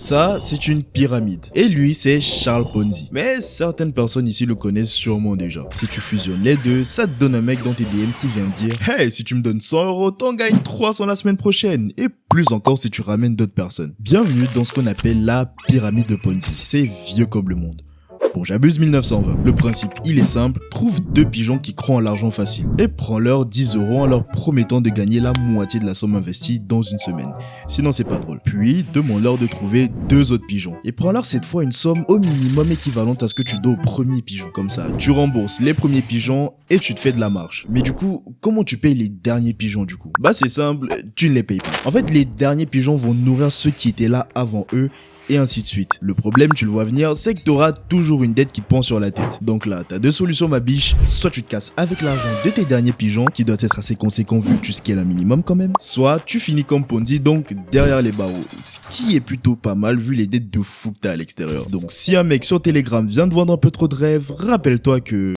Ça, c'est une pyramide. Et lui, c'est Charles Ponzi. Mais certaines personnes ici le connaissent sûrement déjà. Si tu fusionnes les deux, ça te donne un mec dans tes DM qui vient dire « Hey, si tu me donnes 100 €, t'en gagnes 300 la semaine prochaine. » Et plus encore si tu ramènes d'autres personnes. Bienvenue dans ce qu'on appelle la pyramide de Ponzi. C'est vieux comme le monde. Bon, j'abuse 1920. Le principe, il est simple. Trouve deux pigeons qui croient en l'argent facile et prends-leur 10 € en leur promettant de gagner la moitié de la somme investie dans une semaine. Sinon, c'est pas drôle. Puis, demande-leur de trouver deux autres pigeons et prends-leur cette fois une somme au minimum équivalente à ce que tu dois au premier pigeon. Comme ça, tu rembourses les premiers pigeons et tu te fais de la marge. Mais du coup, comment tu payes les derniers pigeons du coup? Bah, c'est simple, tu ne les payes pas. En fait, les derniers pigeons vont nourrir ceux qui étaient là avant eux et ainsi de suite. Le problème, tu le vois venir, c'est que tu auras toujours une dette qui te pend sur la tête. Donc là, t'as deux solutions ma biche, soit tu te casses avec l'argent de tes derniers pigeons, qui doit être assez conséquent vu que tu scales un minimum quand même, soit tu finis comme Ponzi, donc derrière les barreaux, ce qui est plutôt pas mal vu les dettes de fou que t'as à l'extérieur. Donc si un mec sur Telegram vient de vendre un peu trop de rêves, rappelle-toi que...